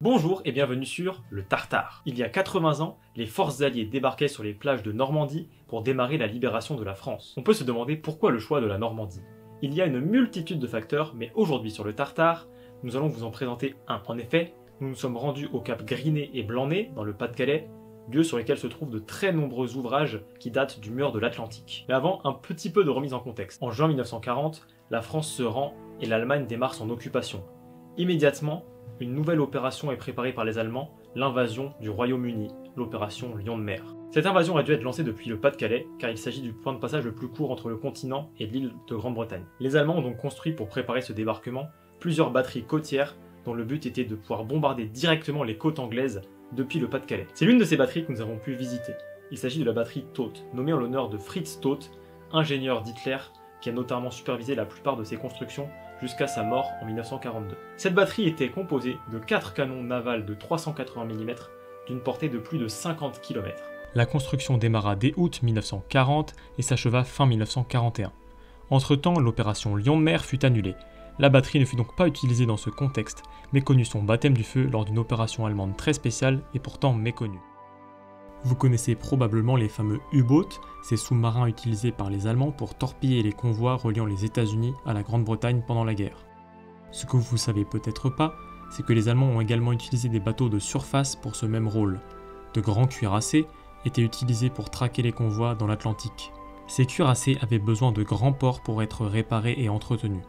Bonjour et bienvenue sur le Tartare. Il y a 80 ans, les forces alliées débarquaient sur les plages de Normandie pour démarrer la libération de la France. On peut se demander pourquoi le choix de la Normandie. Il y a une multitude de facteurs, mais aujourd'hui sur le Tartare, nous allons vous en présenter un. En effet, nous nous sommes rendus au cap Griné et Blanay, dans le Pas-de-Calais, lieux sur lesquels se trouvent de très nombreux ouvrages qui datent du mur de l'Atlantique. Mais avant, un petit peu de remise en contexte. En juin 1940, la France se rend et l'Allemagne démarre son occupation. Immédiatement, une nouvelle opération est préparée par les Allemands, l'invasion du Royaume-Uni, l'opération Lion de mer. Cette invasion aurait dû être lancée depuis le Pas-de-Calais, car il s'agit du point de passage le plus court entre le continent et l'île de Grande-Bretagne. Les Allemands ont donc construit pour préparer ce débarquement plusieurs batteries côtières dont le but était de pouvoir bombarder directement les côtes anglaises depuis le Pas-de-Calais. C'est l'une de ces batteries que nous avons pu visiter. Il s'agit de la batterie Todt, nommée en l'honneur de Fritz Todt, ingénieur d'Hitler, qui a notamment supervisé la plupart de ses constructions jusqu'à sa mort en 1942. Cette batterie était composée de 4 canons navals de 380 mm d'une portée de plus de 50 km. La construction démarra dès août 1940 et s'acheva fin 1941. Entre-temps, l'opération Lion de mer fut annulée. La batterie ne fut donc pas utilisée dans ce contexte, mais connut son baptême du feu lors d'une opération allemande très spéciale et pourtant méconnue. Vous connaissez probablement les fameux U-boats, ces sous-marins utilisés par les Allemands pour torpiller les convois reliant les États-Unis à la Grande-Bretagne pendant la guerre. Ce que vous ne savez peut-être pas, c'est que les Allemands ont également utilisé des bateaux de surface pour ce même rôle. De grands cuirassés étaient utilisés pour traquer les convois dans l'Atlantique. Ces cuirassés avaient besoin de grands ports pour être réparés et entretenus.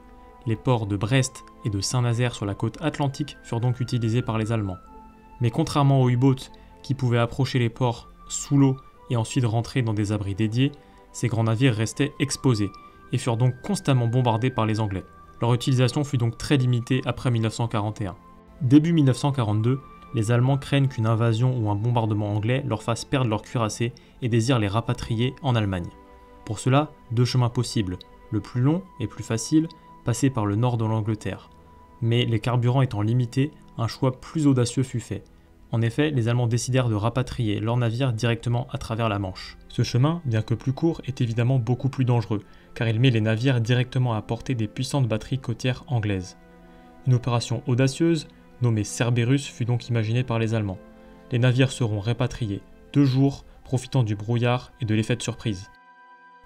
Les ports de Brest et de Saint-Nazaire sur la côte atlantique furent donc utilisés par les Allemands. Mais contrairement aux U-boats, qui pouvaient approcher les ports sous l'eau et ensuite rentrer dans des abris dédiés, ces grands navires restaient exposés et furent donc constamment bombardés par les Anglais. Leur utilisation fut donc très limitée après 1941. Début 1942, les Allemands craignent qu'une invasion ou un bombardement anglais leur fasse perdre leurs cuirassés et désirent les rapatrier en Allemagne. Pour cela, deux chemins possibles, le plus long et plus facile, passer par le nord de l'Angleterre. Mais les carburants étant limités, un choix plus audacieux fut fait. En effet, les Allemands décidèrent de rapatrier leurs navires directement à travers la Manche. Ce chemin, bien que plus court, est évidemment beaucoup plus dangereux, car il met les navires directement à portée des puissantes batteries côtières anglaises. Une opération audacieuse, nommée Cerberus, fut donc imaginée par les Allemands. Les navires seront répatriés 2 jours, profitant du brouillard et de l'effet de surprise.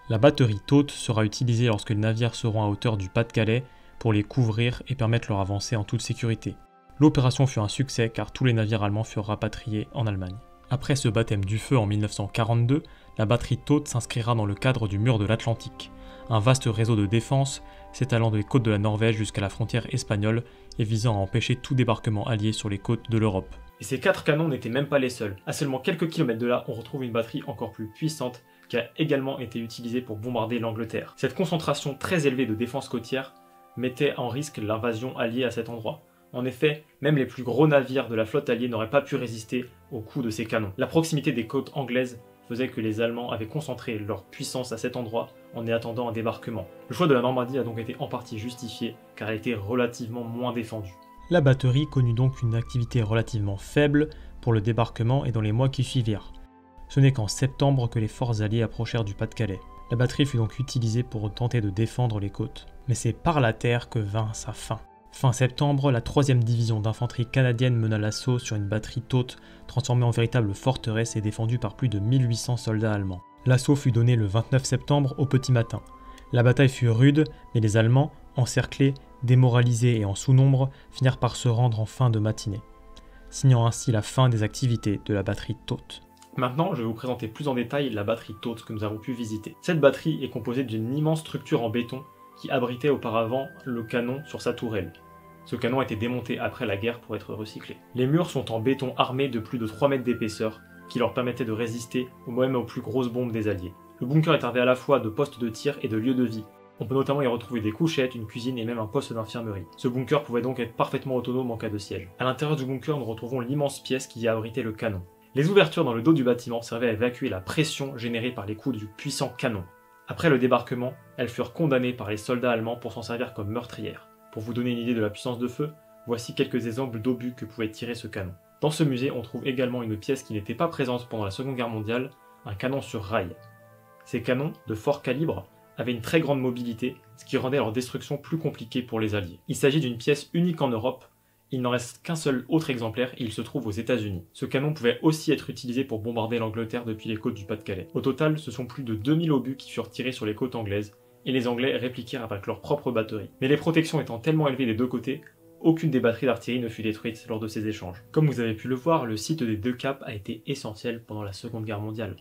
La batterie Todt sera utilisée lorsque les navires seront à hauteur du Pas-de-Calais pour les couvrir et permettre leur avancée en toute sécurité. L'opération fut un succès car tous les navires allemands furent rapatriés en Allemagne. Après ce baptême du feu en 1942, la batterie Todt s'inscrira dans le cadre du mur de l'Atlantique, un vaste réseau de défense s'étalant des côtes de la Norvège jusqu'à la frontière espagnole et visant à empêcher tout débarquement allié sur les côtes de l'Europe. Et ces 4 canons n'étaient même pas les seuls. À seulement quelques kilomètres de là, on retrouve une batterie encore plus puissante qui a également été utilisée pour bombarder l'Angleterre. Cette concentration très élevée de défense côtière mettait en risque l'invasion alliée à cet endroit. En effet, même les plus gros navires de la flotte alliée n'auraient pas pu résister aux coups de ces canons. La proximité des côtes anglaises faisait que les Allemands avaient concentré leur puissance à cet endroit en y attendant un débarquement. Le choix de la Normandie a donc été en partie justifié car elle était relativement moins défendue. La batterie connut donc une activité relativement faible pour le débarquement et dans les mois qui suivirent. Ce n'est qu'en septembre que les forces alliées approchèrent du Pas-de-Calais. La batterie fut donc utilisée pour tenter de défendre les côtes. Mais c'est par la terre que vint sa fin. Fin septembre, la 3e division d'infanterie canadienne mena l'assaut sur une batterie Todt transformée en véritable forteresse et défendue par plus de 1800 soldats allemands. L'assaut fut donné le 29 septembre au petit matin. La bataille fut rude, mais les Allemands, encerclés, démoralisés et en sous-nombre, finirent par se rendre en fin de matinée, signant ainsi la fin des activités de la batterie Todt. Maintenant, je vais vous présenter plus en détail la batterie Todt que nous avons pu visiter. Cette batterie est composée d'une immense structure en béton qui abritait auparavant le canon sur sa tourelle. Ce canon a été démonté après la guerre pour être recyclé. Les murs sont en béton armé de plus de 3 mètres d'épaisseur, qui leur permettait de résister même aux plus grosses bombes des Alliés. Le bunker est servi à la fois de poste de tir et de lieu de vie. On peut notamment y retrouver des couchettes, une cuisine et même un poste d'infirmerie. Ce bunker pouvait donc être parfaitement autonome en cas de siège. À l'intérieur du bunker, nous retrouvons l'immense pièce qui y abritait le canon. Les ouvertures dans le dos du bâtiment servaient à évacuer la pression générée par les coups du puissant canon. Après le débarquement, elles furent condamnées par les soldats allemands pour s'en servir comme meurtrières. Pour vous donner une idée de la puissance de feu, voici quelques exemples d'obus que pouvait tirer ce canon. Dans ce musée, on trouve également une pièce qui n'était pas présente pendant la Seconde Guerre mondiale, un canon sur rail. Ces canons, de fort calibre, avaient une très grande mobilité, ce qui rendait leur destruction plus compliquée pour les Alliés. Il s'agit d'une pièce unique en Europe Il n'en reste qu'un seul autre exemplaire et il se trouve aux États-Unis. Ce canon pouvait aussi être utilisé pour bombarder l'Angleterre depuis les côtes du Pas-de-Calais. Au total, ce sont plus de 2000 obus qui furent tirés sur les côtes anglaises et les Anglais répliquèrent avec leur propre batterie. Mais les protections étant tellement élevées des deux côtés, aucune des batteries d'artillerie ne fut détruite lors de ces échanges. Comme vous avez pu le voir, le site des deux caps a été essentiel pendant la Seconde Guerre mondiale.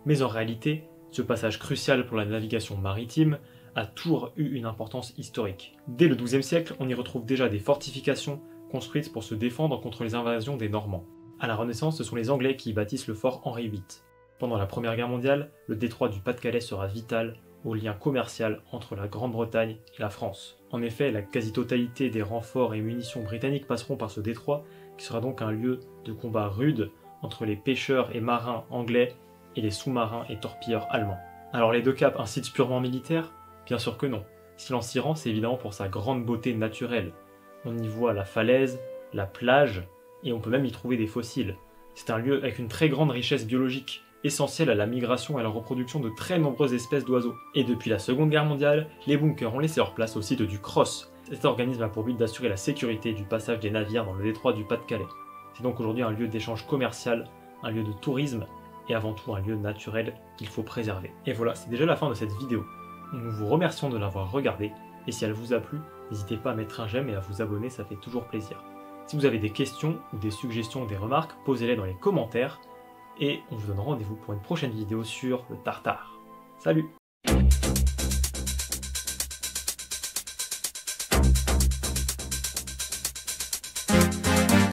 Mais en réalité, ce passage crucial pour la navigation maritime a toujours eu une importance historique. Dès le XIIe siècle, on y retrouve déjà des fortifications construites pour se défendre contre les invasions des Normands. À la Renaissance, ce sont les Anglais qui y bâtissent le fort Henri VIII. Pendant la Première Guerre mondiale, le détroit du Pas-de-Calais sera vital au lien commercial entre la Grande-Bretagne et la France. En effet, la quasi-totalité des renforts et munitions britanniques passeront par ce détroit, qui sera donc un lieu de combat rude entre les pêcheurs et marins anglais et les sous-marins et torpilleurs allemands. Alors les deux caps, un site purement militaire? Bien sûr que non. Si l'on s'y rend, c'est évidemment pour sa grande beauté naturelle. On y voit la falaise, la plage, et on peut même y trouver des fossiles. C'est un lieu avec une très grande richesse biologique, essentielle à la migration et à la reproduction de très nombreuses espèces d'oiseaux. Et depuis la Seconde Guerre mondiale, les bunkers ont laissé leur place au site du CROSS. Cet organisme a pour but d'assurer la sécurité du passage des navires dans le détroit du Pas-de-Calais. C'est donc aujourd'hui un lieu d'échange commercial, un lieu de tourisme, et avant tout un lieu naturel qu'il faut préserver. Et voilà, c'est déjà la fin de cette vidéo. Nous vous remercions de l'avoir regardée, et si elle vous a plu, n'hésitez pas à mettre un j'aime et à vous abonner, ça fait toujours plaisir. Si vous avez des questions ou des suggestions, des remarques, posez-les dans les commentaires, et on vous donne rendez-vous pour une prochaine vidéo sur le Tartare. Salut!